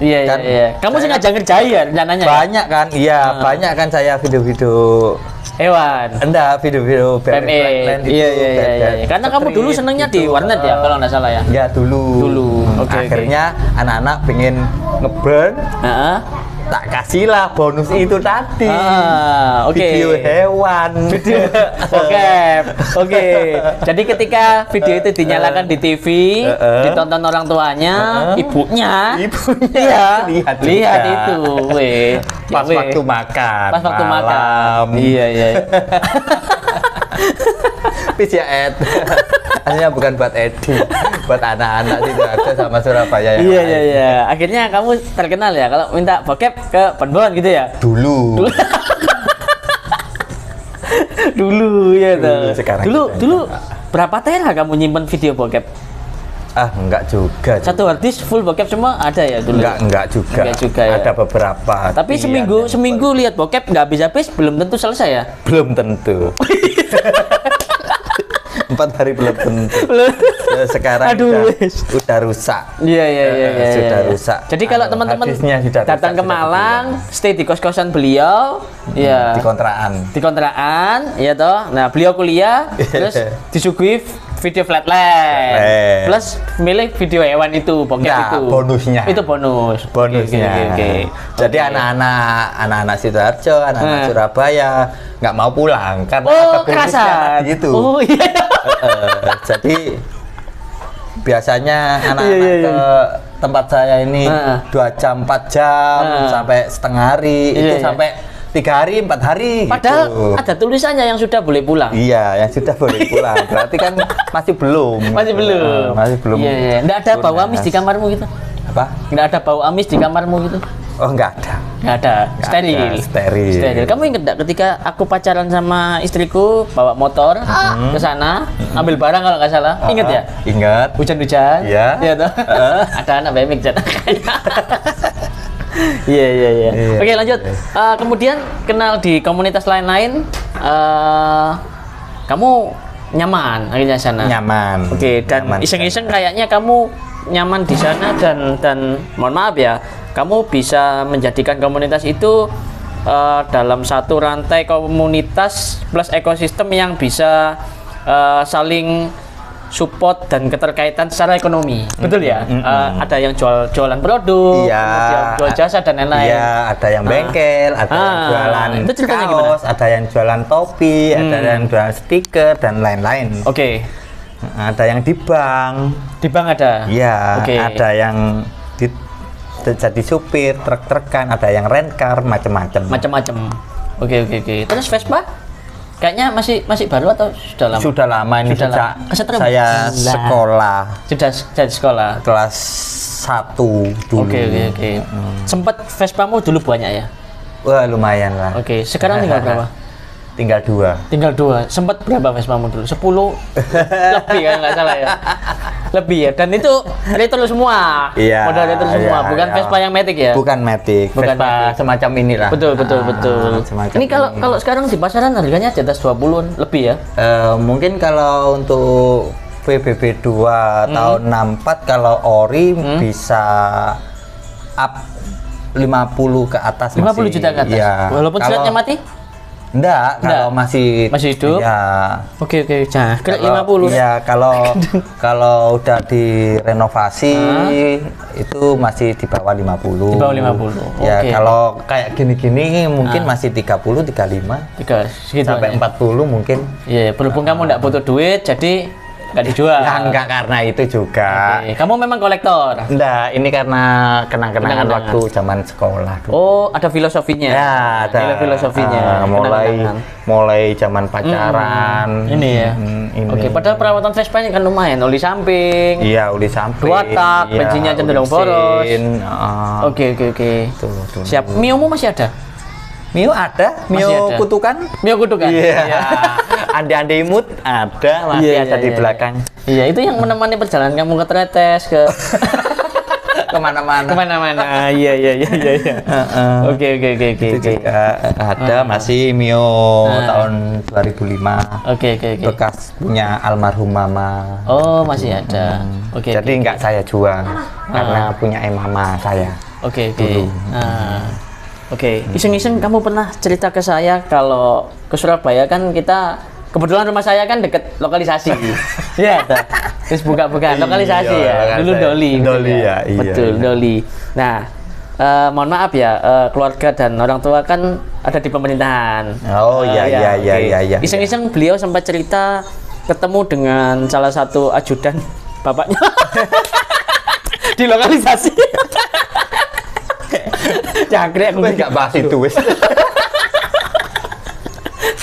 Iya. Kamu sengaja ngerjain ya rencananya? Banyak kan? Iya, banyak kan saya video-video hewan. Enggak, video-video BMX. Iya. Karena kamu dulu senengnya di warnet ya, kalau nggak salah ya? Ya, dulu. Akhirnya anak-anak pengen ngeburn. Tak kasihlah bonus itu tadi. Video hewan. Oke. Jadi ketika video itu dinyalakan di TV, ditonton orang tuanya, ibunya ya, lihat itu, pas waktu makan. Iya. Pis ya Ed. Aslinya bukan buat Edi, buat anak-anak Sidoarjo sama Surabaya yang lain. Iya. Akhirnya kamu terkenal ya kalau minta bokep ke Penbon gitu ya? Dulu ya tuh. Dulu enggak. Berapa tera kamu nyimpen video bokep? Enggak juga. Satu hard disk full bokep semua ada ya dulu? Enggak juga ya. Ada beberapa. Tapi seminggu lihat bokep nggak habis-habis, belum tentu selesai ya? Belum tentu. 4 hari belum tentu. Ya, sekarang udah rusak. Iya. Sudah rusak. Jadi kalau teman-teman datang ke Malang, stay di kos-kosan beliau, ya. Di kontrakan, ya toh. Nah, beliau kuliah, terus disuguhi video flatland. Plus milih video hewan itu, bokep itu. Bonusnya. Itu bonusnya. Oke. Jadi anak-anak Sidoarjo, anak-anak Surabaya nggak mau pulang karena ada bonusnya gitu. Oh iya. Jadi biasanya anak-anak ke tempat saya ini 2 jam 4 jam sampai setengah hari, itu sampai 3 hari 4 hari. Padahal gitu. ada tulisannya yang sudah boleh pulang. Iya, yang sudah boleh pulang. Berarti kan masih belum. Masih belum. Iya. Nggak ada bau amis di kamarmu gitu? Apa? Nggak ada bau amis di kamarmu gitu? Oh, nggak ada. Steril. Kamu inget nggak ketika aku pacaran sama istriku, bawa motor ke sana, ambil barang kalau nggak salah? Ingat ya? Ingat. Hujan-hujan. Iya. Toh? Ada anak BMX Jan. Iya. Oke, lanjut. Kemudian kenal di komunitas lain-lain, kamu nyaman akhirnya sana. Nyaman. Oke, dan iseng-iseng kayaknya kamu nyaman di sana dan mohon maaf ya, kamu bisa menjadikan komunitas itu dalam satu rantai komunitas plus ekosistem yang bisa saling support dan keterkaitan secara ekonomi. Betul ya? Ada yang jualan produk, kemudian jual jasa dan lain-lain. Iya, ada yang bengkel, ada yang jualan kaos, ada yang jualan topi, ada yang jualan stiker dan lain-lain. Oke. Ada yang di bank. Di bank ada? Iya, ada yang jadi supir, truk-trukan, ada yang rent car, macam-macam. Oke. Terus Vespa? kayaknya masih baru atau sudah lama? Sudah lama ini, sejak saya sekolah. Sudah dari sekolah. Kelas 1 dulu. Oke. Sempat Vespamu dulu banyak ya? Wah, lumayan lah. Oke, sekarang tinggal berapa? Tinggal 2. Tinggal 2. Sempat berapa Vespamu dulu? 10 lebih kan nggak salah ya? Lebih ya. Dan itu retro semua. Iya. Modal retro semua, bukan Vespa yang Matic ya? Bukan Matic. Vespa semacam inilah. Betul. Ini kalau sekarang di pasaran harganya di atas 20-an lebih ya? Mungkin kalau untuk VBB 2 tahun 64 kalau ori bisa up 50 ke atas. 50 juta ke atas? Iya. Walaupun suratnya mati? Enggak, kalau masih hidup. Ya. Oke. Nah, kira 50. Iya, kalau udah direnovasi itu masih di bawah 50. Di bawah 50. Ya, kalau kayak gini-gini mungkin masih 30, 35. Sampai 40 mungkin. Iya, berhubung kamu enggak butuh duit jadi nggak dijual. Ya enggak karena itu juga. Oke. Kamu memang kolektor? Enggak, ini karena kenang-kenangan waktu zaman sekolah dulu. Oh, ada filosofinya. Ya, ada filosofinya. Mulai zaman pacaran. Ini ya. Ini. Oke, padahal perawatan Vespa ini kan lumayan, oli samping. Iya, oli samping. 2 tak, bensinnya cenderung boros. Oke. Tuh. Siap. Mio-mu masih ada? Mio ada, Mio kutukan. Mio kutukan. Iya. Ande-ande imut ada, masih ada di belakang. Iya, itu yang menemani perjalanan kamu ke Tretes, ke kemana-mana. Iya. Oke. Itu juga ada, masih Mio tahun 2005. Oke. Bekas punya almarhum mama. Oh, masih ada. Oke. Jadi nggak saya jual karena punya mama saya. Oke. Oke, iseng-iseng kamu pernah cerita ke saya kalau ke Surabaya kan kita kebetulan rumah saya kan deket lokalisasi. Iya, terus buka-bukaan lokalisasi ya. Dulu Doli. Ya. Betul, Doli. Nah, mohon maaf ya, keluarga dan orang tua kan ada di pemerintahan. Oh iya. Iseng-iseng beliau sempat cerita ketemu dengan salah satu ajudan bapaknya di lokalisasi. Jangkrik aku nggak bahas itu wes.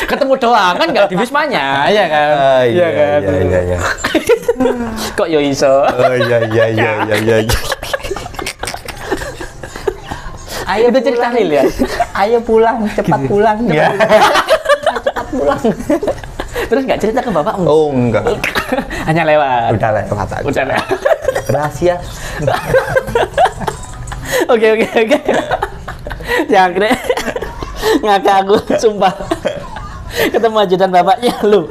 Ketemu doang kan nggak di wismanya, ya kan? Iya. Kok yo iso? Oh iya. Ayo itu cerita real ya. Ayo pulang, cepat pulang. Cepat pulang. Terus nggak cerita ke bapakmu? Oh enggak. Hanya lewat. Udah lewat aja. Udah lewat. Rahasia. Oke. Jangkrik. Ngakak aku, sumpah. Ketemu ajudan bapaknya, lu.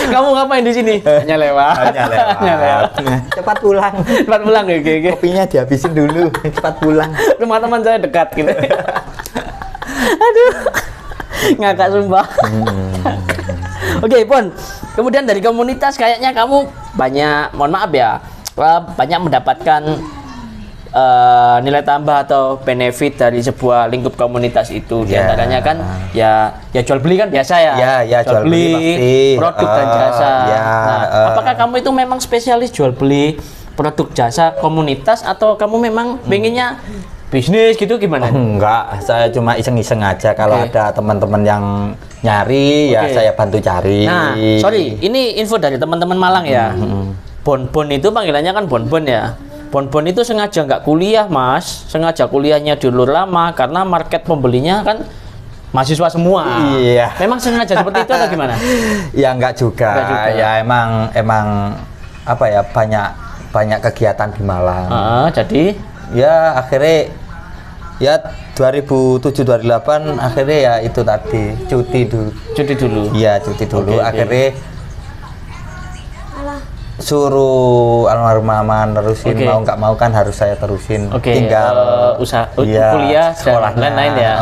Kamu ngapain di sini? Hanya lewat. Cepat pulang. Oke. Kopinya dihabisin dulu. Cepat pulang. Rumah teman saya dekat gitu. Aduh. Ngakak sumpah. Oke, Pon. Kemudian dari komunitas kayaknya kamu banyak, mohon maaf ya, banyak mendapatkan nilai tambah atau benefit dari sebuah lingkup komunitas itu. Di antaranya kan ya jual beli kan biasa ya. Ya jual beli pasti. Produk dan jasa. Nah, apakah kamu itu memang spesialis jual beli produk jasa komunitas atau kamu memang pengennya bisnis gitu gimana? Enggak, saya cuma iseng-iseng aja kalau ada teman-teman yang nyari ya saya bantu cari. Nah, sorry, ini info dari teman-teman Malang ya. Bon-bon itu panggilannya kan bon-bon ya. Bon-bon itu sengaja nggak kuliah, Mas. Sengaja kuliahnya di Lur Lama karena market pembelinya kan mahasiswa semua. Iya. Memang sengaja seperti itu atau gimana? Ya enggak juga. Ya emang apa ya, banyak kegiatan di Malang. Jadi ya akhirnya ya 2007 2008 akhirnya ya itu tadi cuti dulu. Iya, cuti dulu. Akhirnya suruh almarhum mama nerusin, mau nggak mau kan harus saya terusin. Tinggal usaha kuliah sekolah lain-lain ya.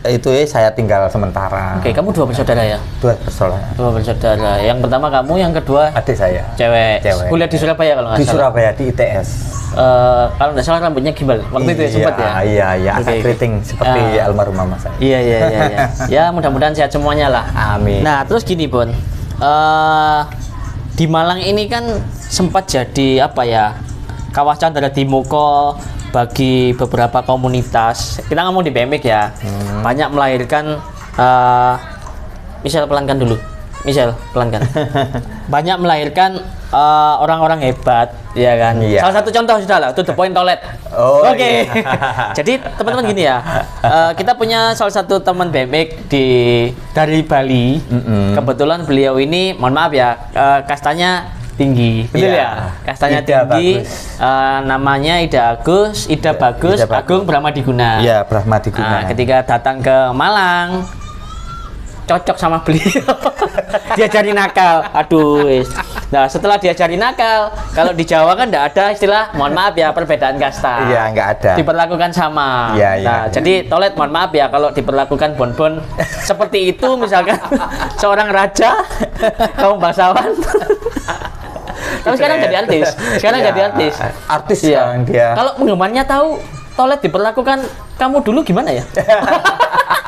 Itu saya tinggal sementara. Kamu 2 bersaudara ya? 2 bersaudara. Yang pertama kamu, yang kedua adik saya. Cewek. Kuliah di Surabaya kalau nggak salah. Di Surabaya di ITS. Kalau nggak salah rambutnya gimbal. Waktu itu ya sempat ya. Iya. Agak keriting seperti almarhum mama saya. Iya. Ya mudah-mudahan sehat semuanya lah. Amin. Nah terus gini Bon. Di Malang ini kan sempat jadi apa ya, kawasan dari Muko bagi beberapa komunitas. Kita ngomong di BMX ya, banyak melahirkan Michelle pelankan dulu. Michelle pelankan. Banyak melahirkan orang-orang hebat, ya kan. Iya. Salah satu contoh sudah lah, to the point toilet. Oke. Iya. Jadi teman-teman gini ya, kita punya salah satu teman BMX dari Bali. Kebetulan beliau ini, mohon maaf ya, kastanya tinggi, betul ya? Kastanya Ida tinggi, namanya Ida Agus, Ida Bagus, Agung Brahmadiguna. Iya, Brahmadiguna. Ketika datang ke Malang, cocok sama beliau. Diajari nakal. Aduh. Nah, setelah diajari nakal, kalau di Jawa kan enggak ada istilah, mohon maaf ya, perbedaan kasta. Iya, enggak ada. Diperlakukan sama. Iya, iya. Nah, jadi toilet mohon maaf ya kalau diperlakukan bonbon seperti itu, misalkan seorang raja, kaum bangsawan. Tapi sekarang jadi artis. Sekarang jadi artis. Artis ya. Dia. Kalau penggemarnya tahu toilet diperlakukan kamu dulu gimana ya?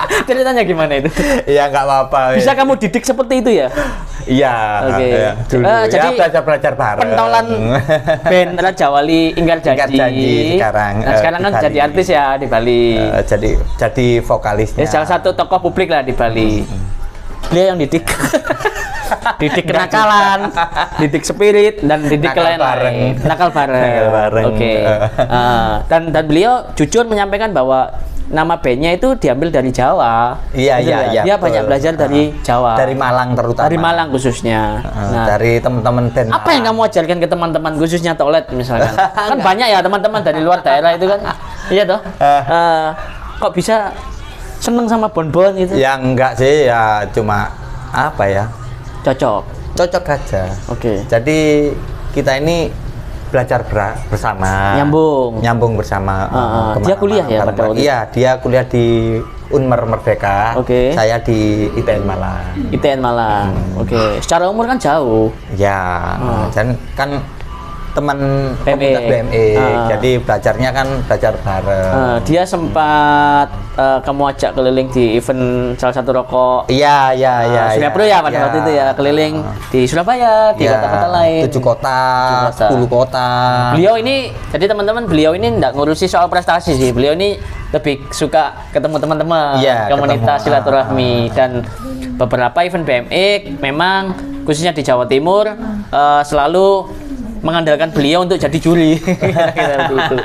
Ceritanya gimana itu? Iya, nggak apa-apa. Bisa kamu didik seperti itu ya? Iya. Oke. Ya, jadi belajar bareng. Pentolan band Raja Wali Ingkar Janji sekarang. Nah, sekarang kan jadi artis ya di Bali. Jadi vokalisnya. Ya, salah satu tokoh publik lah di Bali. Beliau yang didik. Didik kenakalan, didik spirit, dan didik lain-lain. Nakal bareng. Oke. Dan beliau jujur menyampaikan bahwa nama bandnya itu diambil dari Jawa. Iya. Dia banyak belajar dari Jawa. Dari Malang terutama. Dari Malang khususnya. Dari teman-teman band. Apa yang kamu ajarkan ke teman-teman khususnya toilet misalkan? Kan banyak ya teman-teman dari luar daerah itu kan. Iya toh. Kok bisa seneng sama bonbon gitu? Ya enggak sih, ya cuma apa ya? Cocok aja. Oke. Jadi kita ini belajar bersama. Nyambung bersama. Dia kuliah ya pada waktu itu? Iya, dia kuliah di Unmer Merdeka. Oke. Saya di ITN Malang. Oke. Secara umur kan jauh. Ya. Dan kan teman komunitas BMX. Jadi belajarnya kan belajar bareng. Dia sempat kamu ajak keliling di event salah satu rokok. Iya. Surya Pro ya pada waktu itu ya, keliling di Surabaya, di kota-kota lain. 7 kota, 10 kota. Beliau ini, jadi teman-teman, beliau ini enggak ngurusi soal prestasi sih. Beliau ini lebih suka ketemu teman-teman, komunitas silaturahmi, dan beberapa event BMX memang khususnya di Jawa Timur selalu mengandalkan beliau untuk jadi juri. Kira-kira itu.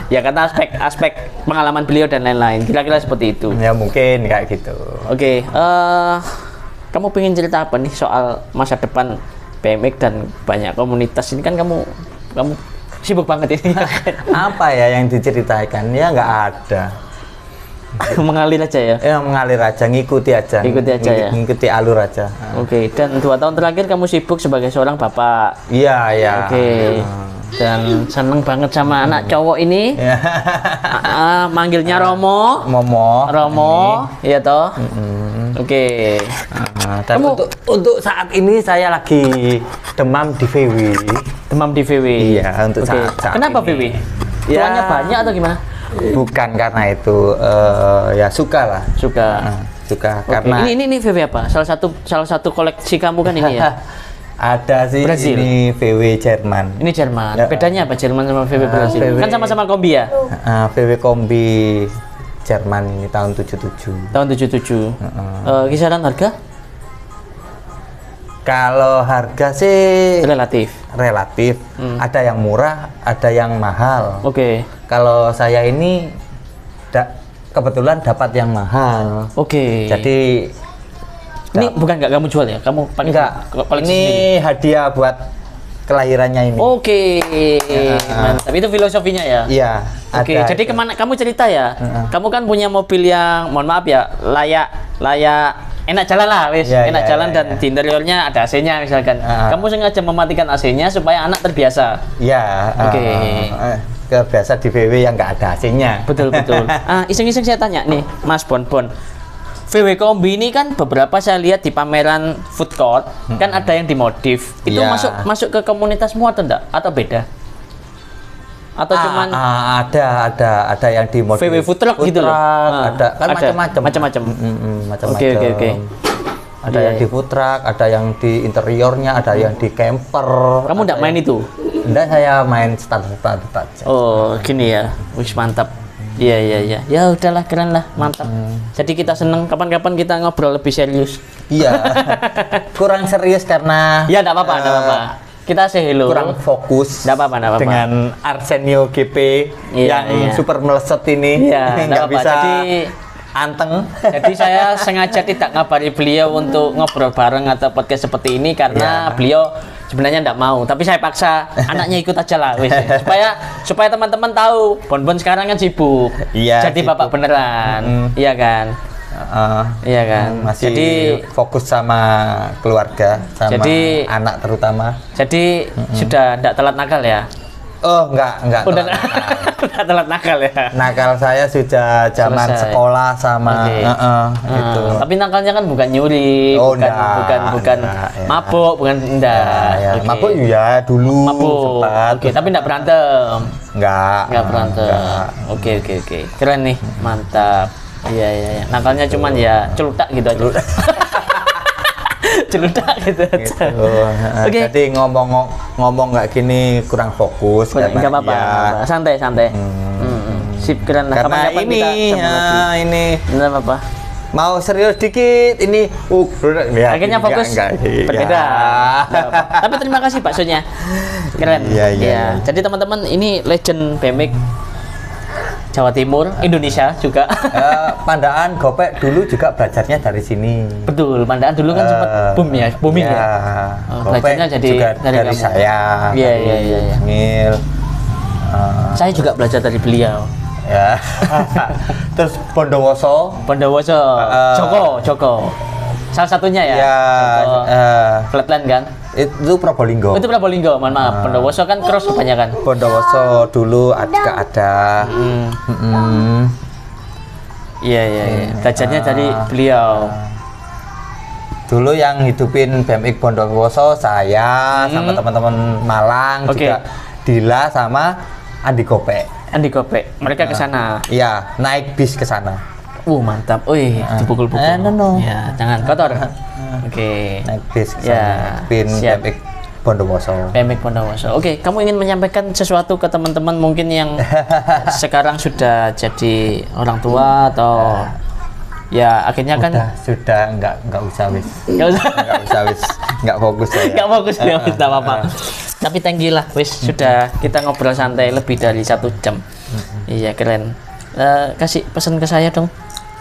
Ya karena aspek pengalaman beliau dan lain-lain. Kira-kira seperti itu. Ya mungkin kayak gitu. Oke, kamu pengen cerita apa nih soal masa depan BMX dan banyak komunitas ini kan kamu sibuk banget ini. Apa ya yang diceritakan? Ya nggak ada. Mengalir aja ya? Ya mengalir aja, ngikuti aja ya? Ngikuti alur aja. Oke, dan 2 tahun terakhir kamu sibuk sebagai seorang bapak. Iya. Oke. Dan seneng banget sama anak cowok ini. Manggilnya Romo. Iya toh? Oke. Kamu untuk saat ini saya lagi demam di VW. Iya, untuk saat Kenapa ini. VW? Tuanya banyak atau gimana? Bukan karena itu, ya suka karena ini VW apa? Salah satu koleksi kamu kan ini ya? Ada sih. Brazil. Ini VW Jerman. Ini Jerman. Ya. Bedanya apa Jerman sama VW Brazil? Kan sama-sama kombi ya? VW kombi Jerman ini tahun 77. Tahun 77. Kisaran harga? Kalau harga sih Relatif. Ada yang murah, ada yang mahal. Oke. Kalau saya ini kebetulan dapat yang mahal. Oke. Jadi ini bukan nggak kamu jual ya? Kamu pakai ini sendiri? Hadiah buat kelahirannya ini. Oke. Mantap. Itu filosofinya ya? Iya. Oke. Jadi kemana kamu cerita ya? Kamu kan punya mobil yang, mohon maaf ya, layak enak jalan lah, enak jalan dan di interiornya ada AC-nya misalkan. Kamu sengaja mematikan AC-nya supaya anak terbiasa. Iya. Oke. Terbiasa di VW yang nggak ada AC-nya. Betul. Iseng-iseng saya tanya nih, Mas Bonbon. VW Kombi ini kan beberapa saya lihat di pameran food court, kan ada yang dimodif. Itu masuk ke komunitasmu atau enggak? Atau beda? Atau cuman ada yang dimodif. VW food truck gitu loh. Ada kan macam-macam. Oke. Ada yang di food truck, ada yang di interiornya, ada yang di camper. Kamu enggak main itu? Enggak, saya main standar aja. Oh, gini ya. Wis mantap. Iya. Ya udahlah, keren lah, mantap. Jadi kita seneng kapan-kapan kita ngobrol lebih serius. Iya. Kurang serius karena ya enggak apa-apa. Kita say hello. Kurang fokus. Enggak apa-apa. Dengan Arsenio GP yang super meleset ini. Iya, nggak bisa jadi anteng. Jadi saya sengaja tidak ngabari beliau untuk ngobrol bareng atau podcast seperti ini karena beliau sebenarnya enggak mau, tapi saya paksa anaknya ikut aja lah wis. Supaya teman-teman tahu Bon sekarang kan sibuk. Iya, jadi sibuk. bapak beneran. Iya kan? Iya kan? Masih jadi fokus sama keluarga, sama anak terutama. Jadi sudah enggak telat nakal ya? Oh, enggak. Udah enggak telat nakal ya? Nakal saya sudah zaman sekolah sama gitu. Tapi nakalnya kan bukan nyuri, bukan mabuk, bukan enggak. Mabuk ya dulu sempat. Tapi enggak berantem. Enggak berantem. Oke. Keren nih, mantap. Iya. Nakalnya cuman ya celutak gitu aja. Celutak gitu aja. Oke. Jadi ngomong nggak gini kurang fokus. Nggak apa-apa. Santai. Sip, keren lah. Karena ini nggak apa-apa. Mau serius dikit ini. Akhirnya fokus. Berbeda. Tapi terima kasih baksonya. Keren. Iya. Jadi teman-teman ini legend BMX Jawa Timur, Indonesia juga. Pandaan Gopek dulu juga belajarnya dari sini. Betul, Pandaan dulu kan sempat booming ya. Belajarnya jadi juga dari saya. Iya. Saya juga belajar dari beliau. Ya. Terus Bondowoso, Joko. Salah satunya ya. Flatland kan? Itu Probolinggo. Mohon maaf. Bondowoso kan cross kebanyakan. Bondowoso dulu ada. Iya. Belajarnya dari beliau. Dulu yang hidupin BMX Bondowoso saya sama teman-teman Malang juga Dila sama Andi Gopek. Mereka ke sana. Iya, naik bis ke sana. Mantap. Dipukul-pukul. Ya, jangan kotor. Oke. Naik bis ke sana. BMX Bondowoso. Oke, kamu ingin menyampaikan sesuatu ke teman-teman mungkin yang sekarang sudah jadi orang tua atau ya akhirnya kan sudah enggak usah wis. Enggak fokus saya. Enggak fokus ya, enggak apa-apa. Tapi thank you lah wis sudah kita ngobrol santai lebih dari 1 jam. Iya, keren. Kasih pesan ke saya dong.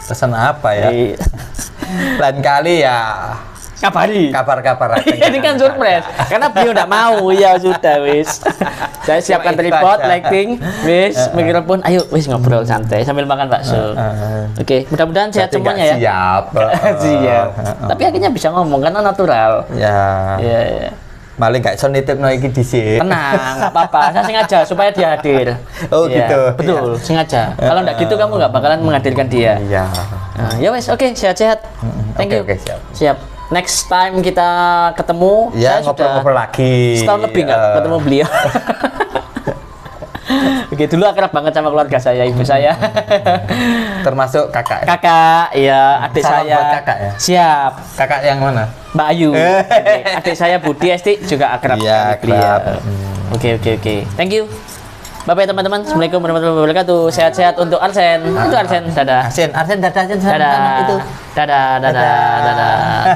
Pesan apa ya? Lain kali ya kabar aja. Ini kan surprise karena beliau enggak mau. Ya sudah wis. Saya siapkan tripod, lighting, wis, mikrofon. Ayo wis ngobrol santai sambil makan bakso. Oke, mudah-mudahan sehat semuanya ya. Siap. Tapi akhirnya bisa ngomong karena natural. Ya. Malah nggak iso nitipno iki dhisik. Tenang, nggak apa-apa. Saya sengaja supaya dia hadir. Oh gitu. Betul, sengaja. Kalau nggak gitu kamu nggak bakalan menghadirkan dia. Iya. Ya wes, oke, sehat-sehat. Thank you. Siap. Next time kita ketemu. Ya, ngobrol-ngobrol lagi. Setahun lebih nggak ketemu beliau. Oke, dulu akrab banget sama keluarga saya, ibu saya. Termasuk kakak. Kakak, iya, adik salam saya. Buat kakak ya? Siap. Kakak yang mana? Mbak Ayu. Adik saya Budi Esti juga akrab. Iya, akrab. Oke. Thank you. Bye-bye teman-teman. Assalamualaikum warahmatullahi wabarakatuh. Sehat-sehat untuk Arsen. Itu Arsen. Dadah. Arsen dadah. Dadah. Itu. Dadah.